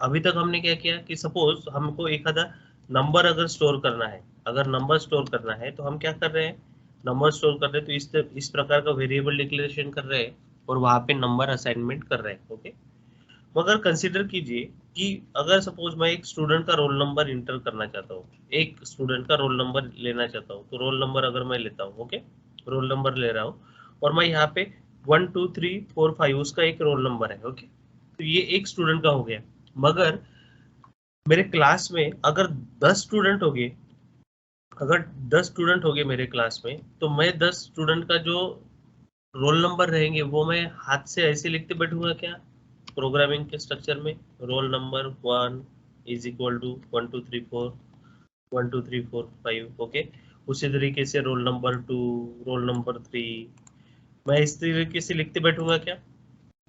अभी तक हमने क्या किया कि सपोज हमको एक आधा नंबर अगर स्टोर करना है, अगर नंबर स्टोर करना है तो हम क्या कर रहे हैं, नंबर स्टोर कर रहे हैं, तो इस प्रकार का वेरिएबल डिक्लेरेशन कर रहे हैं और वहां पे नंबर असाइनमेंट कर रहे हैं। ओके, मगर कंसिडर कीजिए कि अगर सपोज मैं एक स्टूडेंट का रोल नंबर इंटर करना चाहता हूँ, एक स्टूडेंट का रोल नंबर लेना चाहता हूँ, तो रोल नंबर अगर मैं लेता हूँ, ओके, रोल नंबर ले रहा हूँ और मैं यहाँ पे 1 2 3 4 5 उसका एक रोल नंबर है। ओके, तो ये एक स्टूडेंट का हो गया। मगर मेरे क्लास में अगर 10 स्टूडेंट हो गए, अगर 10 स्टूडेंट हो गए मेरे क्लास में, तो मैं 10 स्टूडेंट का जो रोल नंबर रहेंगे वो मैं हाथ से ऐसे लिखते बैठूंगा क्या, प्रोग्रामिंग के स्ट्रक्चर में, roll number 1 is equal to 1 2 3 4 1 2 3 4 5। Okay, उसी तरीके से रोल नंबर 2, रोल नंबर 3, मैं इस तरीके से लिखते बैठूंगा क्या,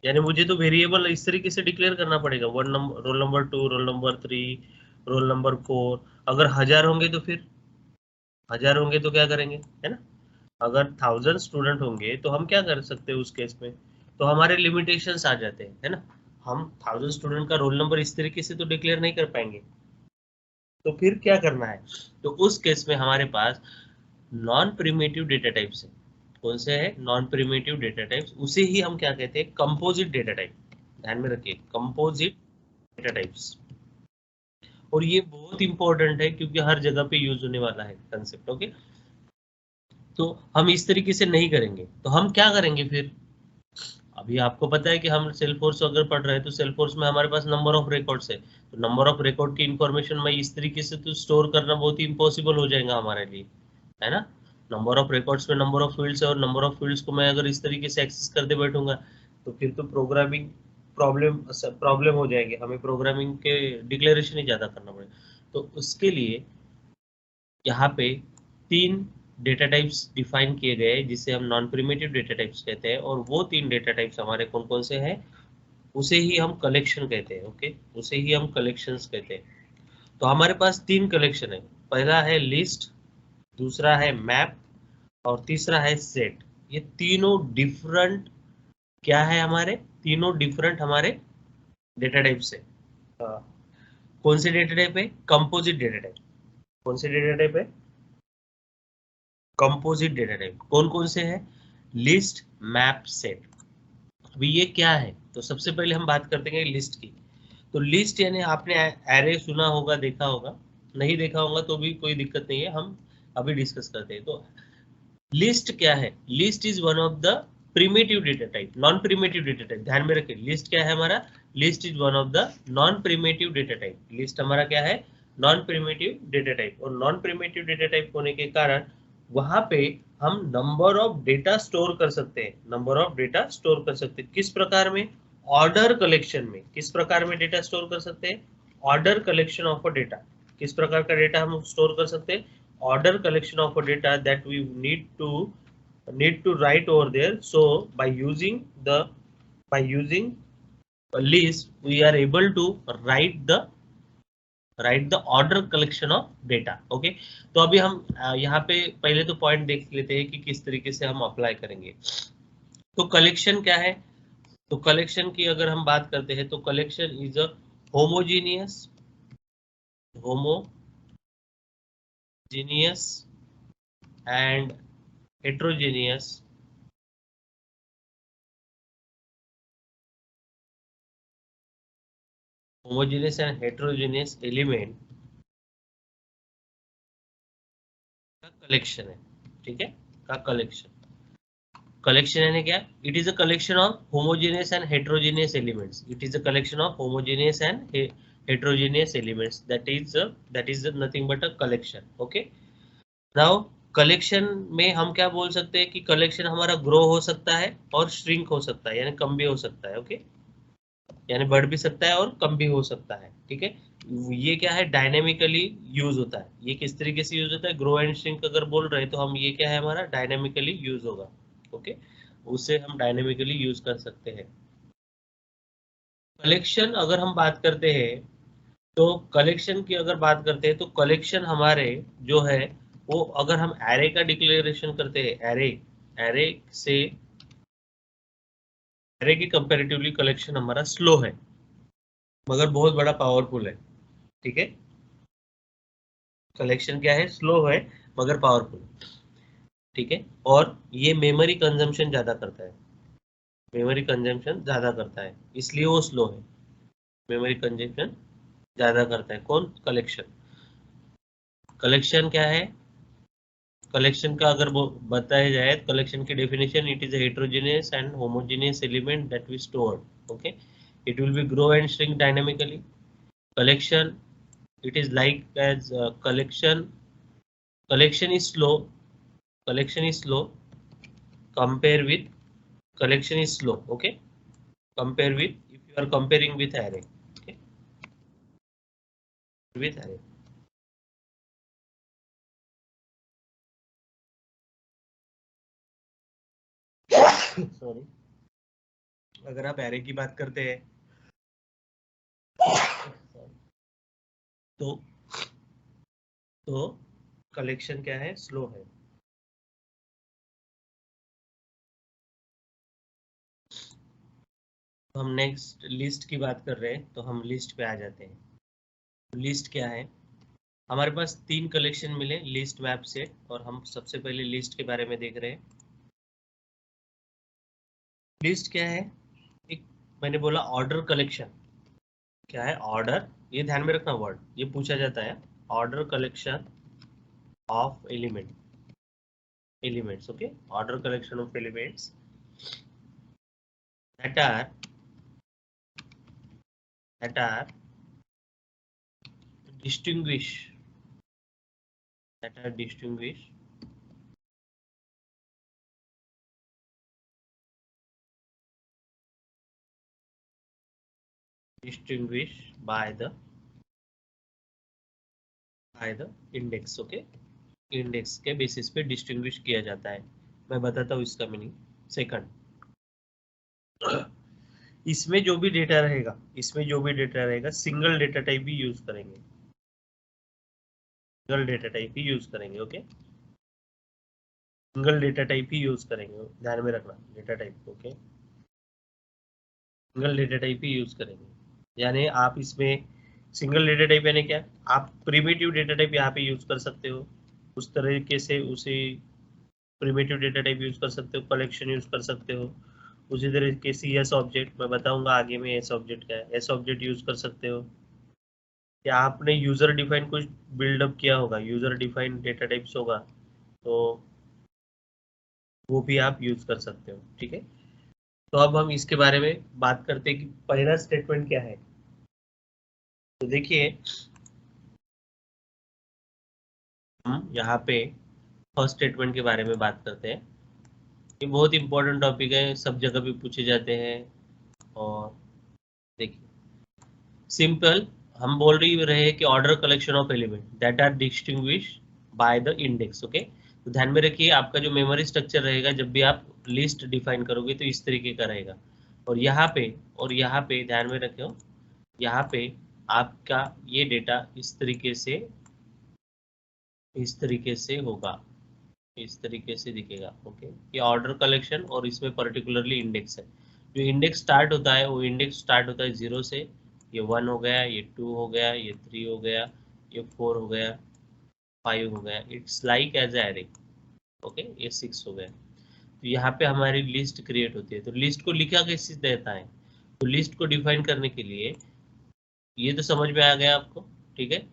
यानी मुझे तो वेरिएबल इस तरीके से डिक्लेयर करना पड़ेगा, one number, roll number 2, roll number 3, roll number 4। अगर 1000 होंगे तो फिर 1000 होंगे तो क्या करेंगे, है ना, अगर 1000 स्टूडेंट होंगे तो हम क्या कर सकते हैं उस केस में, तो हमारे लिमिटेशंस आ जाते हैं, है ना, हम 1000 स्टूडेंट का रोल नंबर इस तरीके से तो डिक्लेयर नहीं कर पाएंगे। तो फिर क्या करना है, तो उस केस में हमारे पास नॉन प्रिमिटिव डेटा टाइप्स है। कौन से है, नॉन प्रिमिटिव डेटा टाइप्स, उसे ही हम क्या कहते हैं, कंपोजिट डेटा टाइप। ध्यान में रखिए, कंपोजिट डेटा टाइप्स। और ये बहुत इंपॉर्टेंट है क्योंकि हर जगह पे यूज होने वाला है कंसेप्ट। ओके, तो हम इस तरीके से नहीं करेंगे, तो हम क्या करेंगे फिर, अभी आपको पता है कि हम सेल फोर्स अगर पढ़ रहे हैं तो सेल फोर्स में हमारे पास नंबर ऑफ रिकॉर्ड्स है, तो नंबर ऑफ रिकॉर्ड की इंफॉर्मेशन मैं इस तरीके से तो स्टोर करना बहुत ही इम्पॉसिबल हो जाएगा हमारे लिए, है ना। नंबर ऑफ रिकॉर्ड्स में नंबर ऑफ फील्ड्स है और नंबर ऑफ फील्ड्स को मैं अगर इस तरीके से एक्सेस करते बैठूंगा तो फिर तो प्रोग्रामिंग प्रॉब्लम प्रॉब्लम हो जाएगी, हमें प्रोग्रामिंग के डिक्लेरेशन ही ज्यादा करना पड़ेगा। तो उसके लिए यहाँ पे 3 डेटा टाइप्स डिफाइन किए गए हैं जिसे हम नॉन प्रिमिटिव डेटा टाइप्स कहते हैं, और वो 3 डेटा टाइप्स हमारे कौन कौन से हैं, उसे ही हम कलेक्शन कहते हैं। ओके, उसे ही हम कलेक्शंस कहते हैं। तो हमारे पास 3 कलेक्शन है, पहला है लिस्ट, दूसरा है मैप और तीसरा है सेट। ये तीनों डिफरेंट क्या है, हमारे तीनों डिफरेंट हमारे डेटा टाइप्स है। कौन से डेटा टाइप है, कंपोजिट डेटा टाइप। कौन से डेटा टाइप है, कंपोजिट डेटा टाइप। कौन कौन से है, लिस्ट, मैप, सेट। अभी ये क्या है, तो सबसे पहले हम बात करते हैं लिस्ट की। तो लिस्ट यानी आपने एरे सुना होगा, देखा होगा, नहीं देखा होगा तो भी कोई दिक्कत नहीं है, हम अभी डिस्कस करते हैं। तो लिस्ट क्या है, list is one of the primitive data type, non primitive data type. ध्यान में रखिए, लिस्ट क्या है हमारा, list is one of the non primitive data type. List हमारा क्या है, नॉन प्रिमिटिव डेटा टाइप। और नॉन प्रिमिटिव डेटा टाइप होने के कारण वहां पे हम नंबर ऑफ डेटा स्टोर कर सकते हैं, नंबर ऑफ डेटा स्टोर कर सकते हैं। किस प्रकार में, ऑर्डर कलेक्शन में। किस प्रकार में डेटा स्टोर कर सकते हैं, order collection of a data. किस प्रकार का डेटा हम स्टोर कर सकते हैं, order collection of a data that we need to write over there. So by using a list we are able to write the order collection of data. Okay, तो अभी हम यहाँ पे पहले तो पॉइंट देख लेते हैं कि किस तरीके से हम अप्लाई करेंगे। तो कलेक्शन क्या है, तो कलेक्शन की अगर हम बात करते हैं तो collection is a homogeneous homogeneous and heterogeneous homogeneous and heterogeneous element का कलेक्शन है। ठीक है, का कलेक्शन, कलेक्शन यानी क्या, it is a collection of homogeneous and heterogeneous elements. It is a collection of homogeneous and heterogeneous elements, that is nothing but a collection. Okay, now collection में हम क्या बोल सकते हैं कि कलेक्शन हमारा ग्रो हो सकता है और श्रिंक हो सकता है, यानी कम भी हो सकता है। ओके, यानी बढ़ भी सकता है और कम भी हो सकता है। ठीक है, ये क्या है, डायनेमिकली यूज होता है। ये किस तरीके से यूज होता है, ग्रो एंड श्रिंक अगर बोल रहे हैं तो हम ये क्या है, हमारा डायनेमिकली यूज होगा। ओके, उसे हम डायनेमिकली यूज कर सकते हैं। कलेक्शन अगर हम बात करते हैं, तो कलेक्शन की अगर बात करते हैं तो कलेक्शन हमारे जो है वो, अगर हम एरे का डिक्लेरेशन करते हैं, एरे एरे से, एरे की कंपेरेटिवली कलेक्शन हमारा स्लो है। मगर बहुत बड़ा पावरफुल है, ठीक है। कलेक्शन क्या है, स्लो है मगर पावरफुल, ठीक है। और ये मेमोरी कंजम्पशन ज्यादा करता है, मेमोरी कंजम्पशन ज्यादा करता है, इसलिए वो स्लो है। मेमोरी कंजम्पशन ज्यादा करता है कौन, कलेक्शन। कलेक्शन क्या है, कलेक्शन का अगर वो बताया जाए, कलेक्शन की definition, it is heterogeneous and homogeneous element that we store, okay, it will be grow and shrink dynamically. collection, it is like as collection is slow, collection is slow, compare with, collection is slow, okay, compare with, if you are comparing with array, okay, with array, sorry, अगर आप array की बात करते हैं तो collection क्या है, slow है। तो हम नेक्स्ट लिस्ट की बात कर रहे हैं, तो हम लिस्ट पे आ जाते हैं। लिस्ट क्या है, हमारे पास 3 कलेक्शन मिले लिस्ट मैप से, और हम सबसे पहले लिस्ट के बारे में देख रहे हैं। लिस्ट क्या है, एक मैंने बोला ऑर्डर कलेक्शन, क्या है ऑर्डर, ये ध्यान में रखना वर्ड, ये पूछा जाता है, order collection of elements, okay, order collection of elements that are that are distinguish that are distinguished by the index, okay, index के बेसिस पे डिस्टिंग्विश किया जाता है। मैं बताता हूँ इसका मीनिंग। सेकंड, इसमें जो भी डेटा रहेगा, इसमें जो भी डेटा रहेगा, सिंगल डेटा टाइप भी यूज करेंगे, सिंगल डेटा टाइप ही यूज करेंगे, ओके, सिंगल डेटा टाइप ही यूज करेंगे, ध्यान में रखना data type, okay, single data type ही यूज करेंगे। यानी आप इसमें सिंगल डेटा टाइप यानी क्या, आप प्रिमिटिव डेटा टाइप यहाँ पे यूज कर सकते हो, उस तरीके से उसे प्रिमिटिव डेटा टाइप यूज कर सकते हो, कलेक्शन यूज कर सकते हो। उसी तरीके से एस ऑब्जेक्ट, मैं बताऊंगा आगे में एस ऑब्जेक्ट क्या है, एस ऑब्जेक्ट यूज कर सकते हो। या आपने यूजर डिफाइन कुछ बिल्डअप किया होगा, यूजर डिफाइन डेटा टाइप्स होगा, तो वो भी आप यूज कर सकते हो, ठीक है। तो अब हम इसके बारे में बात करते हैं कि पहला स्टेटमेंट क्या है। तो देखिए, हम यहाँ पे फर्स्ट स्टेटमेंट के बारे में बात करते हैं। ये बहुत इंपॉर्टेंट टॉपिक है, सब जगह भी पूछे जाते हैं। और देखिए, सिंपल, हम बोल रहे हैं कि order collection of element that are distinguish by the index, okay. तो ध्यान में रखिए, आपका जो मेमोरी स्ट्रक्चर रहेगा जब भी आप लिस्ट डिफाइन करोगे तो इस तरीके का रहेगा। और यहाँ पे ध्यान में रखो, यहाँ पे आपका ये डेटा इस तरीके से होगा, इस तरीके से दिखेगा, ओके। ये ऑर्डर कलेक्शन, और इसमें पर्टिकुलरली इंडेक्स है। जो इंडेक्स स्टार्ट होता है वो इंडेक्स स्टार्ट होता है 0 से, ये 1 हो गया, ये 2 हो गया, ये 3 हो गया, ये 4 हो गया, 5 हो गया, it's like as array, okay, ये 6 हो गया। तो यहाँ पे हमारी लिस्ट क्रिएट होती है। तो लिस्ट को लिखा कैसे देता है, तो लिस्ट को डिफाइन करने के लिए, ये तो समझ में आ गया आपको, ठीक है।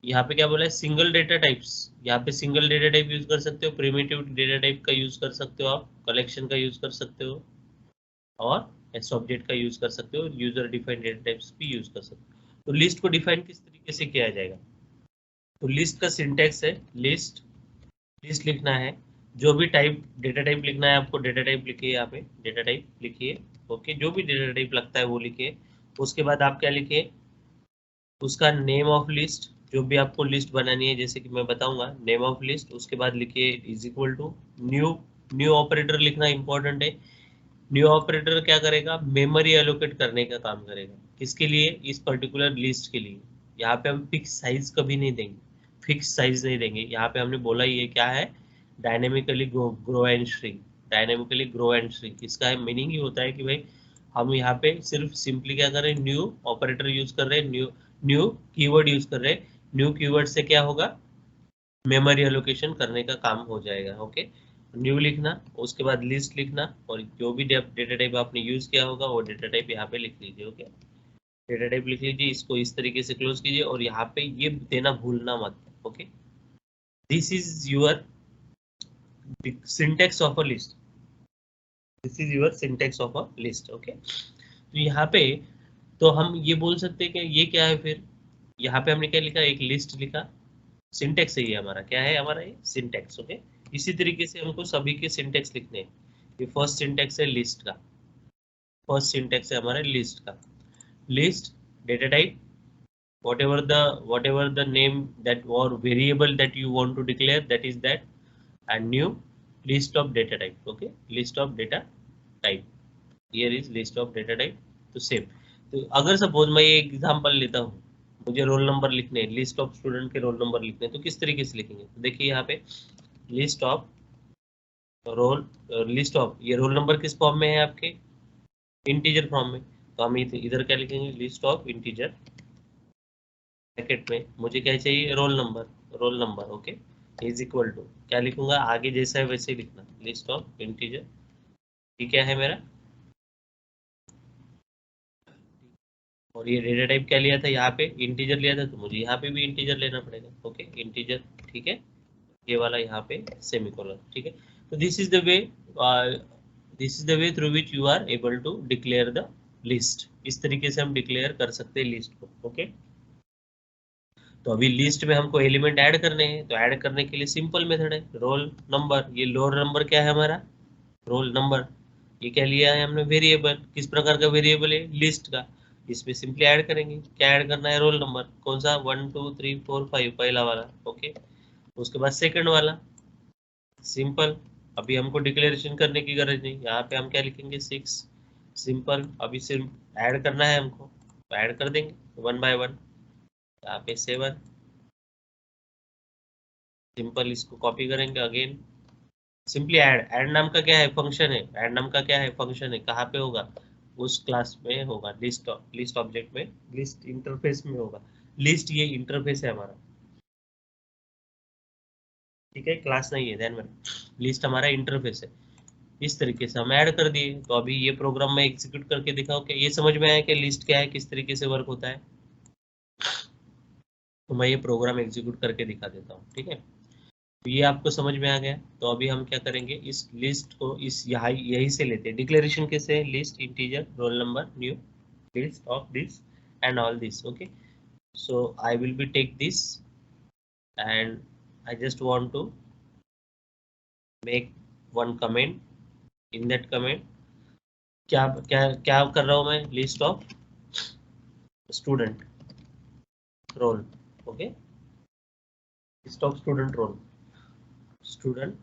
यहाँ पे क्या बोला है, सिंगल डेटा टाइप्स, यहाँ पे सिंगल डेटा टाइप यूज कर सकते हो, प्रिमिटिव डेटा टाइप का यूज कर सकते हो, आप कलेक्शन का यूज कर सकते हो, और एस ऑब्जेक्ट का यूज कर सकते हो, यूजर डिफाइंड डेटा टाइप्स भी यूज कर सकते हो। तो लिस्ट को डिफाइन किस तरीके से किया जाएगा, तो लिस्ट का सिंटेक्स है, लिस्ट, लिस्ट लिखना है, जो भी टाइप डेटा टाइप लिखना है आपको, डेटा टाइप लिखिए, यहाँ पे डेटा टाइप लिखिए, ओके, जो भी डेटा टाइप लगता है वो लिखिए। उसके बाद आप क्या लिखिए, उसका नेम ऑफ लिस्ट, जो भी आपको लिस्ट बनानी है, जैसे कि मैं बताऊंगा नेम ऑफ लिस्ट, उसके बाद लिखिए is equal to new, new operator लिखना इंपॉर्टेंट है। न्यू ऑपरेटर क्या करेगा, मेमोरी एलोकेट करने का काम करेगा, किसके लिए, इस पर्टिकुलर लिस्ट के लिए। यहाँ पे हम फिक्स साइज कभी नहीं देंगे, फिक्स साइज नहीं देंगे, यहाँ पे हमने बोला ये क्या है, dynamically grow and shrink, dynamically grow and shrink, इसका मीनिंग ही होता है कि भाई हम यहाँ पे सिर्फ सिंपली क्या कर रहे हैं, न्यू ऑपरेटर यूज कर रहे हैं, न्यू कीवर्ड यूज कर रहे हैं। न्यू कीवर्ड से क्या होगा, मेमोरी एलोकेशन करने का काम हो जाएगा। ओके, न्यू लिखना, उसके बाद लिस्ट लिखना, और जो भी डेटा टाइप आपने यूज किया होगा वो डेटा टाइप यहाँ पे लिख लीजिए। ओके, डेटा टाइप लिख लीजिए, इसको इस तरीके से क्लोज कीजिए, और यहाँ पे ये देना भूलना मत। Okay, this is your syntax of a list, this is your syntax of a list. Okay, तो यहाँ पे तो हम ये बोल सकते हैं कि ये क्या है, फिर यहाँ पे हमने क्या लिखा, एक लिस्ट लिखा, सिंटेक्स है ये हमारा, क्या है हमारा ये सिंटेक्स। ओके, इसी तरीके से हमको सभी के सिंटेक्स लिखने हैं। ये फर्स्ट सिंटेक्स है लिस्ट का, फर्स्ट सिंटेक्स है हमारे लिस्ट का। List data type whatever the name that or variable that you want to declare, that is that, and new list of data type. Okay, list of data type, here is list of data type। तो same, तो अगर suppose मैं ये example लेता हूँ, मुझे roll number लिखने हैं, लिस्ट ऑफ स्टूडेंट के रोल नंबर लिखने हैं, तो किस तरीके से लिखेंगे, तो देखिए यहाँ पे list of roll, list of, ये रोल नंबर किस फॉर्म में है आपके, इंटीजर फॉर्म में, तो हम इधर क्या लिखेंगे, लिस्ट ऑफ इंटीजर, ब्रैकेट में मुझे क्या चाहिए, roll number, roll number. Okay, is equal to क्या लिखूंगा, आगे जैसा है वैसे ही लिखना, लिस्ट ऑफ इंटीजर, ये क्या है मेरा, और ये डेटा टाइप क्या लिया था, यहाँ पे इंटीजर लिया था, तो मुझे यहाँ पे भी इंटीजर लेना पड़ेगा। ओके, इंटीजर, ठीक है, ये वाला यहाँ पे सेमीकोलन। ठीक है, तो this is the way, this is the way through which you are able to declare the list. इस तरीके से हम डिक्लेयर कर सकते हैं लिस्ट को। ओके, तो अभी लिस्ट में हमको एलिमेंट ऐड करने हैं, तो ऐड करने के लिए सिंपल मेथड है, रोल नंबर। ये रोल नंबर क्या है हमारा, रोल नंबर, ये क्या लिया है हमने, वेरिएबल। किस प्रकार का वेरिएबल है, लिस्ट का। इसमें सिंपली ऐड करेंगे, क्या ऐड करना है, रोल नंबर, कौन सा, 1 2 3 4 5, पहला वाला। ओके, उसके बाद सेकंड वाला, सिंपल, अभी हमको डिक्लेरेशन करने की गरज नहीं, यहाँ पे हम क्या लिखेंगे, 6, सिंपल। अभी सिर्फ ऐड करना है हमको, तो ऐड कर देंगे 1 बाय 1, यहाँ पे 7, सिंपल, इसको कॉपी करेंगे अगेन, सिंपली ऐड। ऐड नाम का क्या है, फंक्शन है, ऐड नाम का क्या है, फंक्शन है, कहाँ पे होगा, उस क्लास में होगा, लिस्ट ऑब्जेक्ट में, लिस्ट इंटरफेस में होगा। लिस्ट ये इंटरफेस है हमारा, ठीक है, क्लास नहीं है, ध्यान में, लिस्ट हमारा इंटरफेस है। इस तरीके से हम ऐड कर दिए, तो अभी ये प्रोग्राम में एग्जीक्यूट करके दिखाओ, क्या ये समझ में आया कि लिस्ट क्या है, किस तरीके से वर्क होता है। तो मैं ये प्रोग्राम एग्जीक्यूट करके दिखा देता हूँ, ठीक है, तो ये आपको समझ में आ गया। तो अभी हम क्या करेंगे, इस लिस्ट को इस यहाँ यही से लेते हैं, डिक्लेरेशन कैसे, list integer roll number new list of this and all this. Okay, so I will be take this and I just want to make one comment, in that comment क्या क्या क्या कर रहा हूँ मैं, list of student roll. Okay, list of student roll, student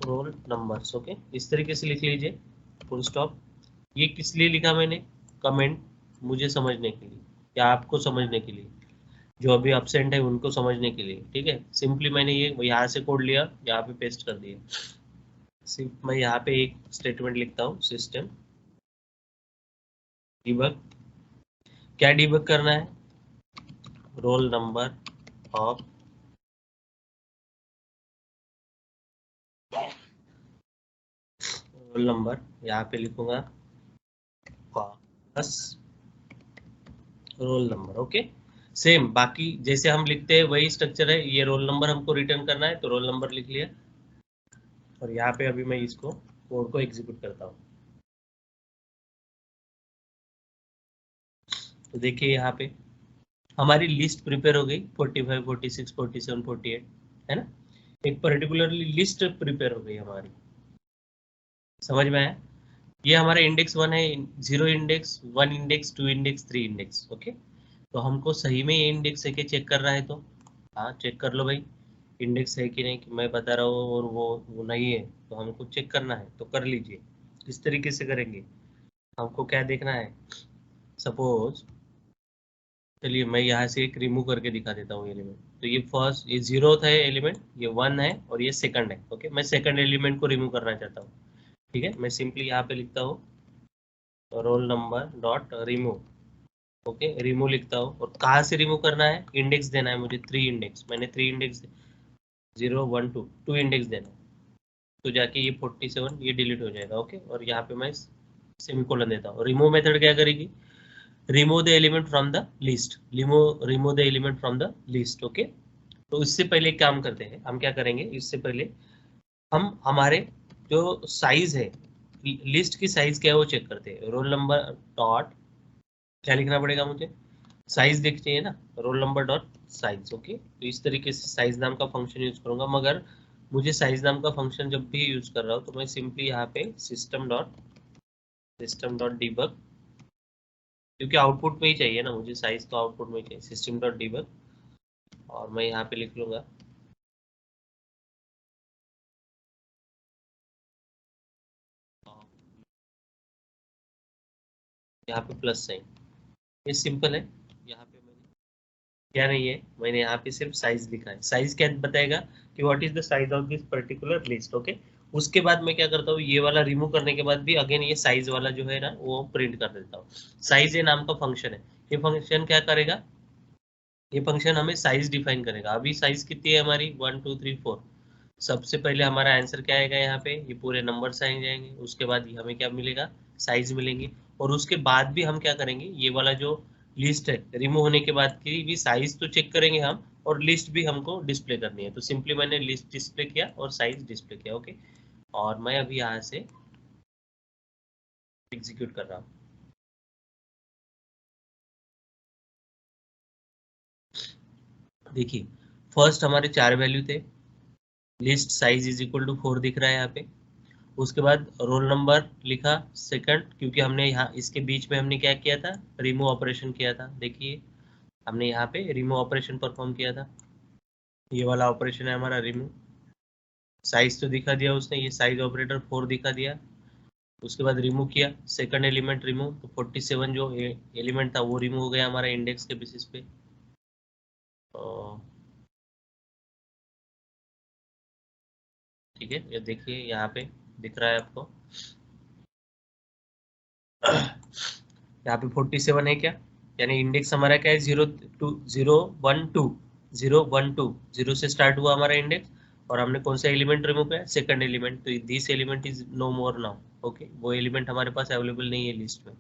roll numbers. Okay, इस तरीके से लिख लीजिए, फुल स्टॉप। ये किस लिए लिखा मैंने, कमेंट मुझे समझने के लिए या आपको समझने के लिए, जो अभी एब्सेंट है उनको समझने के लिए। ठीक है, सिंपली मैंने ये यहाँ से कोड लिया, यहाँ पे पेस्ट कर दिया। सिर्फ मैं यहाँ पे एक स्टेटमेंट लिखता हूँ, सिस्टम डिबग। क्या डिबग करना है, roll number of roll number, यहाँ पे लिखूंगा plus role number. Okay, same बाकी जैसे हम लिखते हैं वही स्ट्रक्चर है। ये रोल नंबर हमको रिटर्न करना है, तो रोल नंबर लिख लिया, और यहाँ पे अभी मैं इसको कोड को एग्जीक्यूट करता हूँ। तो देखिए यहाँ पे हमारी लिस्ट प्रिपेयर हो गई, 45 46 47 48, है ना, एक पर्टिकुलरली लिस्ट प्रिपेयर हो गई हमारी, समझ में आया। ये हमारा इंडेक्स 1 है, 0 index, 1 index, 2 index, 3 index. Okay, तो हमको सही में ये इंडेक्स है कि चेक कर रहा है, तो हाँ चेक कर लो भाई, इंडेक्स है कि नहीं, कि मैं बता रहा हूँ और वो नहीं है, तो हमको चेक करना है, तो कर लीजिए। किस तरीके से करेंगे, हमको क्या देखना है, सपोज चलिए मैं यहाँ से एक रिमूव करके दिखा देता हूँ एलिमेंट। तो ये फर्स्ट, ये 0 है एलिमेंट, ये 1 है और ये सेकंड है। ओके, मैं सेकंड एलिमेंट को रिमूव करना चाहता हूँ। ठीक है, मैं सिंपली यहाँ पे लिखता हूँ roll number dot remove. Okay, remove लिखता हूँ और कहाँ से रिमूव करना है, इंडेक्स देना है मुझे 3 इंडेक्स, मैंने 3 इंडेक्स 0 1 2 2 इंडेक्स देना है, तो जाके ये 47 ये डिलीट हो जाएगा। ओके, और यहाँ पे मैं सेमीकोलन देता हूँ। रिमूव मेथड क्या करेगी, remove the element from the list, remove the element from the list. Okay, तो इससे पहले एक काम करते हैं, हम क्या करेंगे, इससे पहले हम हमारे जो साइज है, लिस्ट की साइज क्या है वो चेक करते हैं। रोल नंबर डॉट क्या लिखना पड़ेगा मुझे, साइज देख चाहिए ना, roll number dot size. Okay, तो इस तरीके से साइज नाम का फंक्शन यूज करूंगा, मगर मुझे साइज नाम का फंक्शन जब भी यूज कर रहा हूँ तो मैं सिंपली यहाँ पे सिस्टम डॉट डिबग, क्योंकि आउटपुट में ही चाहिए ना मुझे, साइज तो आउटपुट में ही चाहिए, सिस्टम डॉट डिबग, और मैं यहाँ पे लिख लूंगा यहाँ पे प्लस साइन। ये सिंपल है, यहाँ पे मैंने क्या नहीं है, मैंने यहाँ पे सिर्फ साइज लिखा है। साइज क्या बताएगा कि what is the size of this particular list. Okay, उसके बाद मैं क्या करता हूँ, ये वाला रिमूव करने के बाद भी अगेन ये साइज वाला जो है ना वो प्रिंट कर देता हूँ। साइज ये नाम का फंक्शन है, ये फंक्शन क्या करेगा, ये फंक्शन हमें साइज डिफाइन करेगा। अभी साइज कितनी है हमारी 1 2 3 4, सबसे पहले हमारा आंसर क्या आएगा, यहाँ पे ये पूरे नंबर्स आए जाएंगे, उसके बाद हमें क्या मिलेगा, साइज मिलेंगे, और उसके बाद भी हम क्या करेंगे, ये वाला जो लिस्ट है रिमूव होने के बाद की भी साइज तो चेक करेंगे हम, और लिस्ट भी हमको डिस्प्ले करनी है। तो सिंपली मैंने लिस्ट डिस्प्ले किया और साइज डिस्प्ले किया। ओके, और मैं अभी यहाँ से एग्जीक्यूट कर रहा हूँ। देखिए, फर्स्ट हमारे 4 वैल्यू थे, list size is equal to 4 दिख रहा है यहाँ पे, उसके बाद रोल नंबर लिखा सेकंड, क्योंकि हमने यहाँ इसके बीच में हमने क्या किया था, रिमूव ऑपरेशन किया था। देखिए, हमने यहाँ पे रिमूव ऑपरेशन परफॉर्म किया था, ये वाला ऑपरेशन है हमारा रिमूव। साइज तो दिखा दिया उसने, ये साइज ऑपरेटर 4 दिखा दिया। उसके बाद रिमूव किया सेकंड एलिमेंट रिमूव, तो 47 जो एलिमेंट था वो रिमूव हो गया हमारा इंडेक्स के बेसिस पे। ठीक है, ये देखिए यहाँ पे दिख रहा है आपको यहाँ पे 47 है क्या, यानी इंडेक्स हमारा क्या है, 0 2 0 1 2 0 1 2, 0 से स्टार्ट हुआ हमारा इंडेक्स, और हमने कौन सा एलिमेंट रिमूव किया, सेकंड एलिमेंट, तो this element is no more now. Okay, वो एलिमेंट हमारे पास अवेलेबल नहीं है लिस्ट में।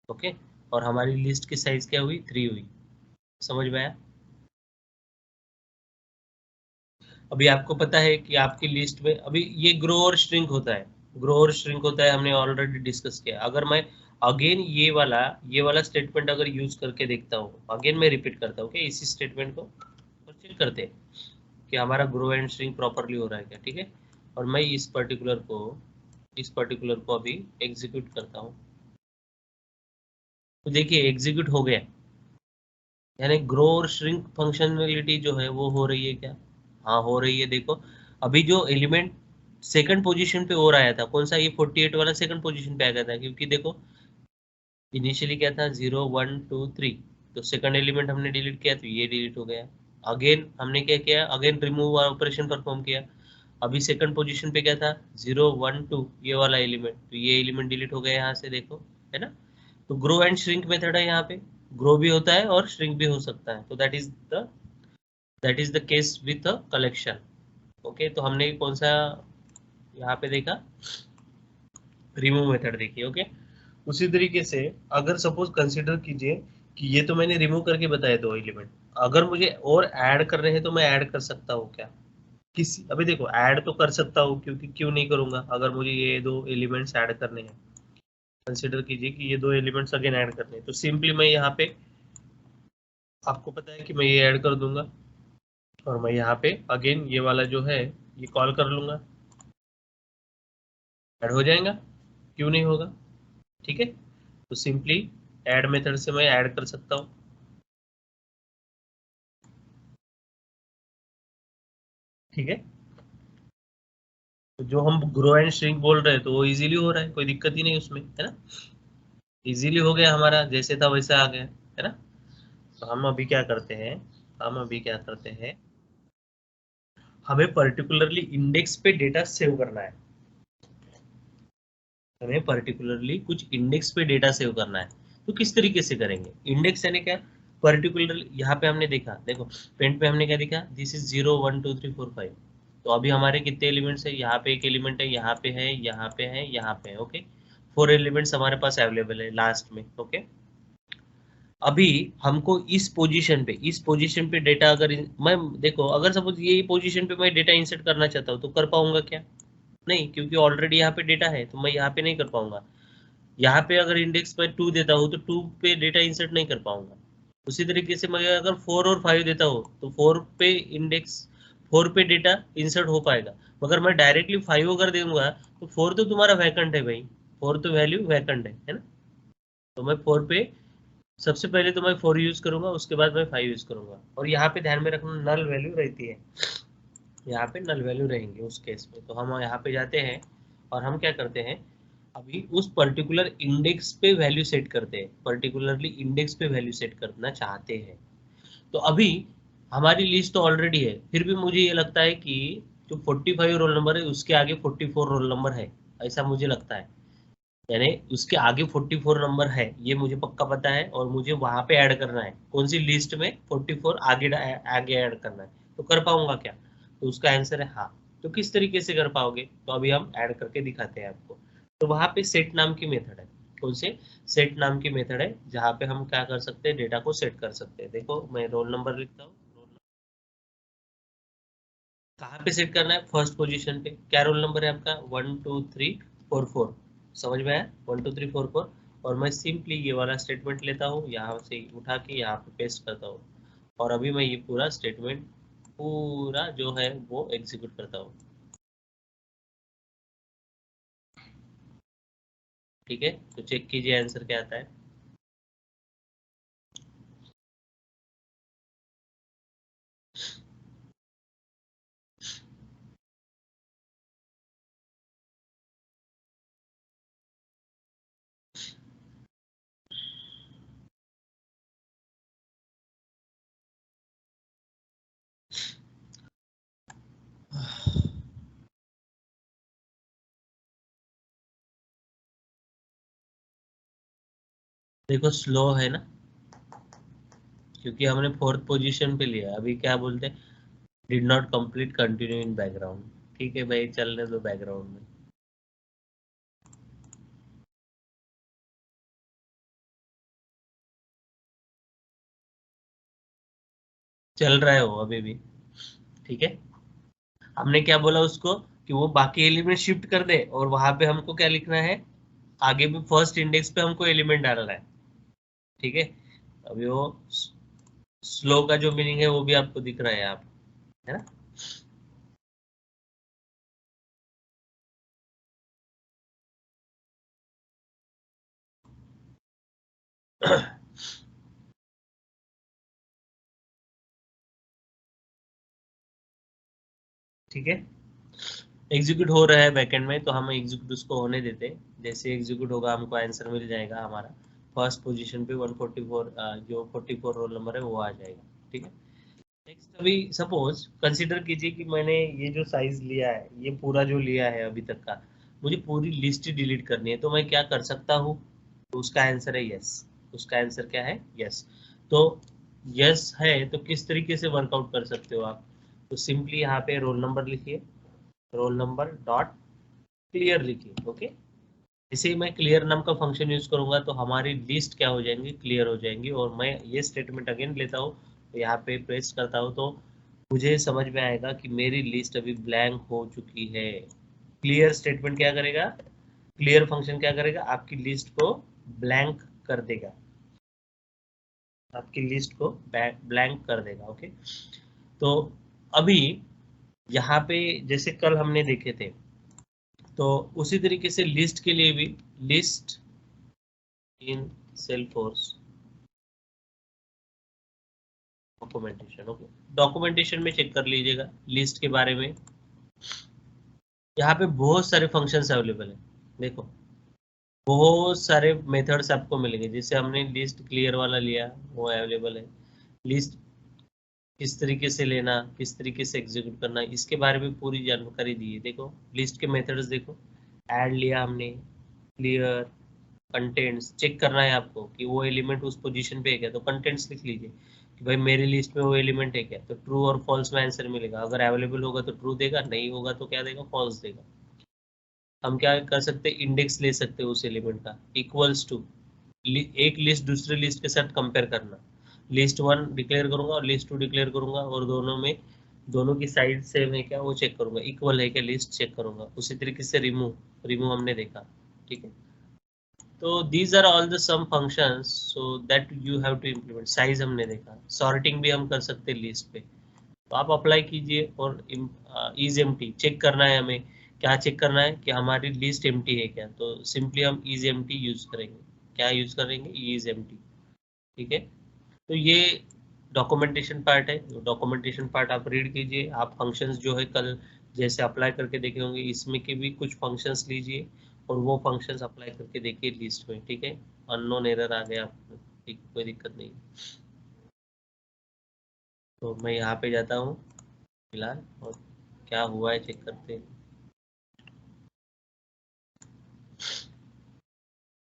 ओके, और हमारी लिस्ट की साइज क्या हुई, 3 हुई। समझ में आया। अभी आपको पता है कि आपकी लिस्ट में अभी ये ग्रो और श्रिंक होता है, ग्रो और श्रिंक होता है, हमने ऑलरेडी डिस्कस किया। अगर मैं अगेन ये वाला स्टेटमेंट अगर यूज करके देखता हूँ, अगेन मैं रिपीट करता हूँ कि इसी स्टेटमेंट को और चेक करते हैं कि हमारा ग्रो एंड श्रिंक प्रॉपरली हो रहा है क्या। ठीक है, और मैं इस पर्टिकुलर को अभी एग्जीक्यूट करता हूँ, तो देखिए एग्जीक्यूट हो गया, यानी ग्रो और श्रिंक फंक्शनलिटी जो है वो हो रही है क्या, हाँ हो रही है। देखो, अभी जो एलिमेंट सेकंड पोजीशन पे और आया था, कौन सा, ये 48 वाला सेकंड पोजीशन पे आ गया था, क्योंकि देखो इनिशियली क्या था 0 1 2 3, तो सेकंड एलिमेंट हमने डिलीट किया तो ये डिलीट हो गया। अगेन हमने क्या किया, अगेन रिमूव ऑपरेशन परफॉर्म किया, अभी सेकंड पोजीशन पे क्या था 0 1 2, ये वाला एलिमेंट, तो ये एलिमेंट डिलीट हो गया यहाँ से, देखो है ना। तो ग्रो एंड श्रिंक मेथड है यहाँ पे, ग्रो भी होता है और श्रिंक भी हो सकता है, तो that is the case with a collection. Okay, तो हमने कौन सा यहाँ पे देखा, रिमूव मेथड देखिए। ओके, उसी तरीके से अगर सपोज कंसीडर कीजिए कि ये तो मैंने रिमूव करके बताया 2 एलिमेंट, अगर मुझे और ऐड करने हैं तो मैं ऐड कर सकता हूँ क्या, किसी, अभी देखो ऐड तो कर सकता हूँ, क्योंकि क्यों नहीं करूंगा, अगर मुझे ये 2 एलिमेंट्स ऐड करने हैं, कंसीडर कीजिए कि ये 2 एलिमेंट्स अगेन ऐड करने हैं, तो सिंपली मैं यहाँ पे, आपको पता है कि मैं ये ऐड कर दूंगा, और मैं यहाँ पे अगेन ये वाला जो है ये कॉल कर लूंगा, ऐड हो जाएगा, क्यों नहीं होगा। ठीक है, तो सिंपली ऐड मेथड से मैं ऐड कर सकता हूँ। ठीक है, तो जो हम ग्रो एंड श्रिंक बोल रहे हैं तो वो इजीली हो रहा है, कोई दिक्कत ही नहीं उसमें, है ना, इजीली हो गया हमारा, जैसे था वैसा आ गया, है ना। तो हम अभी क्या करते हैं, हमें पर्टिकुलरली इंडेक्स पे डेटा सेव करना है। हमें पर्टिकुलरली कुछ इंडेक्स पे डेटा सेव करना है, तो किस तरीके से करेंगे? इंडेक्स यानी क्या? पर्टिकुलरली यहाँ पे हमने देखा, देखो पेंट पे हमने क्या देखा, दिस इज 0 1 2 3 4 5। तो अभी हमारे कितने एलिमेंट्स है? यहाँ पे एक एलिमेंट है, यहाँ पे है, यहाँ पे है, यहाँ पे है। ओके, 4 एलिमेंट्स हमारे पास अवेलेबल है लास्ट में। ओके, अभी हमको इस पोजीशन पे डेटा अगर मैं देखो, अगर सपोज ये पोजीशन पे मैं डेटा इंसर्ट करना चाहता हूँ तो कर पाऊंगा क्या? नहीं, क्योंकि ऑलरेडी यहाँ पे डेटा है, तो मैं यहाँ पे नहीं कर पाऊंगा। यहाँ पे अगर इंडेक्स पर 2 देता हूँ तो 2 पे डेटा इंसर्ट नहीं कर पाऊंगा। उसी तरीके से मैं अगर 4 और 5 देता हूँ तो 4 पे डेटा इंसर्ट हो पाएगा। मगर मैं डायरेक्टली 5 अगर दूंगा तो 4 तो तुम्हारा वैकेंट है भाई, 4 तो वैल्यू वैकेंट है ना? तो मैं 4 पे सबसे पहले तो मैं 4 यूज करूंगा, उसके बाद मैं 5 यूज करूंगा। और यहाँ पे ध्यान में रखना, नल वैल्यू रहती है, यहाँ पे नल वैल्यू रहेंगे उस केस में। तो हम यहाँ पे जाते हैं और हम क्या करते हैं, अभी उस पर्टिकुलर इंडेक्स पे वैल्यू सेट करते हैं, पर्टिकुलरली इंडेक्स पे वैल्यू सेट करना चाहते हैं। तो अभी हमारी लिस्ट तो ऑलरेडी है, फिर भी मुझे ये लगता है कि जो 45 रोल नंबर है उसके आगे 44 रोल नंबर है, ऐसा मुझे लगता है। यानी उसके आगे 44 नंबर है, ये मुझे पक्का पता है, और मुझे वहां पे ऐड करना है, कौन सी लिस्ट में 44 आगे आगे ऐड करना है। तो कर पाऊंगा क्या? तो उसका आंसर है हाँ। तो किस तरीके से कर पाओगे? तो अभी हम ऐड करके दिखाते हैं आपको। तो वहां पे सेट नाम की मेथड है, कौन से? सेट नाम की मेथड है, जहाँ पे हम क्या कर सकते हैं, डेटा को सेट कर सकते हैं। देखो मैं रोल नंबर लिखता हूँ, कहाँ पे सेट करना है? फर्स्ट पोजीशन पे। क्या रोल नंबर है आपका? 1 2 3 4 4। समझ में आया? 1 2 3 4 4। और मैं सिंपली ये वाला स्टेटमेंट लेता हूँ, यहाँ से उठा के यहाँ पे पेस्ट करता हूँ, और अभी मैं ये पूरा स्टेटमेंट पूरा जो है वो एग्जीक्यूट करता हूँ। ठीक है, तो चेक कीजिए आंसर क्या आता है। देखो स्लो है ना, क्योंकि हमने फोर्थ पोजीशन पे लिया। अभी क्या बोलते हैं, did not complete, continue in background. ठीक है भाई, चलने दो बैकग्राउंड में। चल रहा है वो अभी भी। ठीक है, हमने क्या बोला उसको, कि वो बाकी एलिमेंट शिफ्ट कर दे, और वहां पे हमको क्या लिखना है, आगे भी फर्स्ट इंडेक्स पे हमको एलिमेंट डालना है। ठीक है, अभी वो स्लो का जो मीनिंग है वो भी आपको दिख रहा है यहाँ पे, है ना? ठीक है, एग्जीक्यूट हो रहा है बैकएंड में, तो हम एग्जीक्यूट उसको होने देते हैं। जैसे एग्जीक्यूट होगा हमको आंसर मिल जाएगा हमारा। फर्स्ट पोजीशन पे 144, जो 44 रोल नंबर है वो आ जाएगा। ठीक है, नेक्स्ट अभी सपोज कंसीडर कीजिए कि मैंने ये जो साइज लिया है, ये पूरा जो लिया है अभी तक का, मुझे पूरी लिस्ट डिलीट करनी है, तो मैं क्या कर सकता हूँ? तो उसका आंसर है यस। उसका आंसर क्या है? यस। तो यस है, तो किस तरीके से वर्कआउट कर सकते हो आप? तो सिंपली यहाँ पे रोल नंबर लिखिए, रोल नंबर डॉट क्लियर लिखिए। ओके, जैसे ही मैं क्लियर नाम का फंक्शन यूज करूंगा तो हमारी लिस्ट क्या हो जाएंगी, क्लियर हो जाएंगी। और मैं ये स्टेटमेंट अगेन लेता हूँ, तो यहाँ पे पेस्ट करता हूँ, तो मुझे समझ में आएगा कि मेरी लिस्ट अभी ब्लैंक हो चुकी है। क्लियर स्टेटमेंट क्या करेगा, क्लियर फंक्शन क्या करेगा, आपकी लिस्ट को ब्लैंक कर देगा, आपकी लिस्ट को ब्लैंक कर देगा। ओके, तो अभी यहाँ पे जैसे कल हमने देखे थे, तो उसी तरीके से लिस्ट के लिए भी, लिस्ट इन सेल्फोर्स डॉक्यूमेंटेशन। ओके, डॉक्यूमेंटेशन में चेक कर लीजिएगा लिस्ट के बारे में। यहाँ पे बहुत सारे फंक्शंस अवेलेबल है, देखो बहुत सारे मेथड्स आपको मिलेंगे। जैसे हमने लिस्ट क्लियर वाला लिया, वो अवेलेबल है। लिस्ट किस तरीके से लेना, किस तरीके से एग्जीक्यूट करना, इसके बारे में पूरी जानकारी दी है। देखो लिस्ट के मेथड्स देखो, ऐड लिया हमने, क्लियर, कंटेंट्स चेक करना है आपको कि वो एलिमेंट उस पोजीशन पे है क्या, तो कंटेंट्स लिख लीजिए कि भाई मेरी लिस्ट में वो एलिमेंट है क्या, तो ट्रू और फॉल्स में आंसर मिलेगा। अगर अवेलेबल होगा तो ट्रू देगा, नहीं होगा तो क्या देगा, फॉल्स देगा। हम क्या कर सकते हैं, इंडेक्स ले सकते हैं उस एलिमेंट का, इक्वल्स टू एक लिस्ट दूसरे लिस्ट के साथ कंपेयर करना। लिस्ट वन डिक्लेयर करूंगा और लिस्ट टू डिक्लेयर करूंगा, और दोनों में दोनों की साइज सेम है क्या वो चेक करूंगा, इक्वल है क्या लिस्ट चेक करूंगा। उसी तरीके से रिमूव, रिमूव हमने देखा, ठीक है। तो these are all the some functions so that you have to implement। Size हमने देखा, सॉर्टिंग भी हम कर सकते हैं लिस्ट पे, तो आप अप्लाई कीजिए। और इज एम्प्टी चेक करना है हमें, क्या चेक करना है कि हमारी लिस्ट एम्प्टी है क्या, तो सिंपली हम इज एम्प्टी यूज करेंगे। क्या यूज करेंगे, इज एम्प्टी, ठीक है। तो ये डॉक्यूमेंटेशन पार्ट है, डॉक्यूमेंटेशन पार्ट आप रीड कीजिए। आप फंक्शंस जो है कल जैसे अप्लाई करके देखे होंगे, इसमें के भी कुछ फंक्शंस लीजिए और वो फंक्शंस अप्लाई करके देखिए लिस्ट में, ठीक है। अननोन एरर आ गया आपको, ठीक, कोई दिक्कत नहीं। तो मैं यहाँ पे जाता हूँ फिलहाल, और क्या हुआ है चेक करते हैं,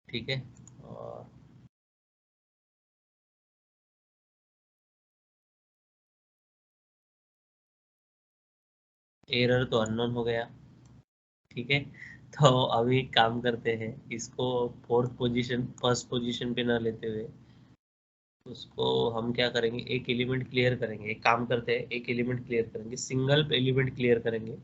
ठीक है। और एरर तो अननोन हो गया, ठीक है। तो अभी एक काम करते हैं, इसको फोर्थ पोजीशन फर्स्ट पोजीशन पे ना लेते हुए उसको हम क्या करेंगे, एक एलिमेंट क्लियर करेंगे। एक काम करते हैं, एक एलिमेंट क्लियर करेंगे, सिंगल एलिमेंट क्लियर करेंगे।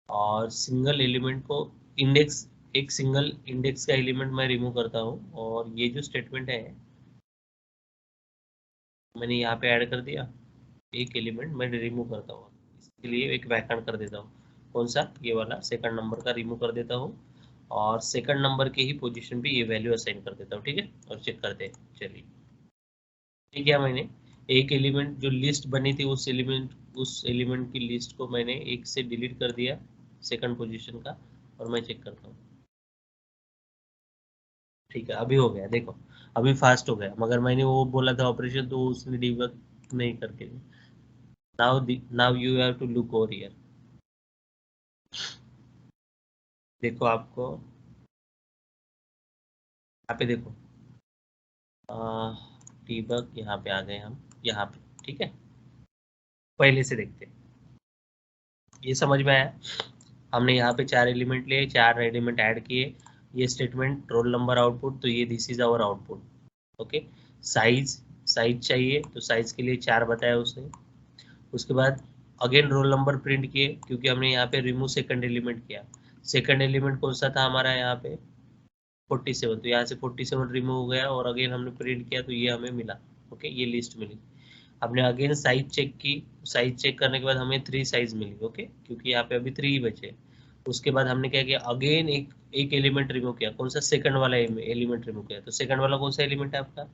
और सिंगल एलिमेंट को इंडेक्स, एक सिंगल इंडेक्स का एलिमेंट मैं रिमूव करता हूँ, और ये जो स्टेटमेंट है मैंने यहाँ पे ऐड कर दिया। एक एलिमेंट मैं रिमूव करता हूँ, इसके लिए एक वैकंट कर देता हूँ। कौन सा, ये वाला सेकंड नंबर का रिमूव कर देता हूँ, और सेकंड नंबर के ही पोजीशन पे ये वैल्यू असाइन कर देता हूँ, ठीक है। और चेक करते हैं, चलिए। ठीक है, मैंने एक एलिमेंट जो लिस्ट बनी थी उस एलिमेंट की लिस्ट को मैंने एक से डिलीट कर दिया, सेकंड पोजीशन का। और मैं चेक करता हूँ, ठीक है, अभी हो गया, देखो अभी फास्ट हो गया। मगर मैंने वो बोला था ऑपरेशन, तो उसने डिबग नहीं करके। Now you have to look over here, देखो आपको यहाँ पे देखो, डिबग यहाँ पे आ गए हम, यहाँ पे, ठीक है। पहले से देखते हैं, ये समझ में आया। हमने यहाँ पे चार एलिमेंट लिए, चार एलिमेंट ऐड किए, ये स्टेटमेंट रोल नंबर आउटपुट, तो ये this is our output, okay. Size, size चाहिए तो साइज के लिए चार बताया उसने। उसके बाद अगेन रोल नंबर प्रिंट किए, क्योंकि हमने यहाँ पे रिमूव सेकंड एलिमेंट किया। सेकंड एलिमेंट कौन सा था हमारा यहाँ पे, 47, तो यहाँ से 47 रिमूव हो गया, और अगेन हमने प्रिंट किया तो ये हमें मिला, ओके, ये लिस्ट मिली। हमने अगेन साइज चेक की, साइज चेक करने के बाद हमें 3 साइज मिली, ओके, क्योंकि यहाँ पे अभी 3 ही बचे। उसके बाद हमने क्या किया, अगेन एक एक एलिमेंट रिमूव किया, कौन सा, सेकंड वाला एलिमेंट रिमूव किया। तो सेकंड वाला कौन सा एलिमेंट है आपका,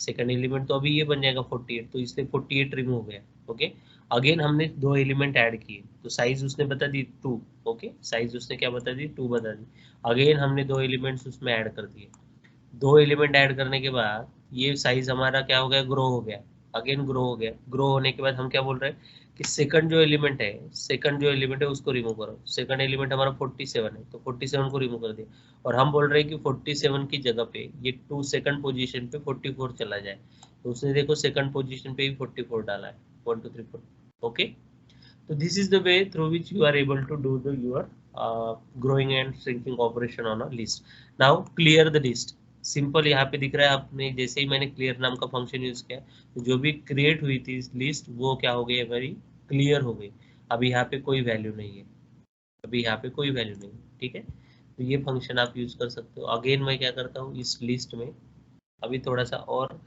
सेकंड एलिमेंट तो अभी ये बन जाएगा 48, तो इसलिए 48 रिमूव हो गया, ओके। अगेन हमने दो एलिमेंट ऐड किए, तो साइज उसने बता दी 2, ओके, साइज उसने क्या बता दी, 2 बता दी। अगेन हमने दो एलिमेंट्स उसमें ऐड कर दिए। दो एलिमेंट ऐड करने के बाद ये साइज हमारा क्या हो गया, ग्रो हो गया। अगेन ग्रो हो गया, ग्रो होने के बाद हम क्या बोल रहे हैं कि सेकंड जो एलिमेंट है, सेकंड जो एलिमेंट है उसको रिमूव करो। सेकंड एलिमेंट हमारा 47 है, तो 47 को रिमूव कर दिया। और हम बोल रहे हैं कि 47 की जगह पे ये टू सेकंड पोजीशन पे 44 चला जाए, तो उसने देखो सेकंड पोजीशन पे ही 44 डाला है, 1 2 3 4, okay. So this is the way through which you are able to do the your growing and shrinking operation on a list. Now clear the list. Simple यहाँ पे दिख रहा है, आपने जैसे ही मैंने क्लियर नाम का फंक्शन यूज किया, तो जो भी क्रिएट हुई थी लिस्ट वो क्या हो गई, हमारी क्लियर हो गई। अभी यहाँ पे कोई वैल्यू नहीं है, अभी यहाँ पे कोई वैल्यू नहीं है, ठीक है। तो ये फंक्शन आप यूज कर सकते हो। अगेन मैं क्या करता हूँ इस लिस्ट में, अभी थोड़ा सा और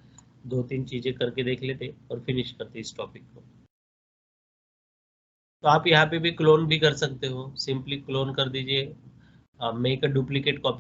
दो तीन चीजें करके देख लेते और फिनिश करते इस टॉपिक को। तो आप यहाँ पे भी क्लोन भी कर सकते हो, सिंपली क्लोन कर दीजिए, मेक अ डुप्लीकेट कॉपी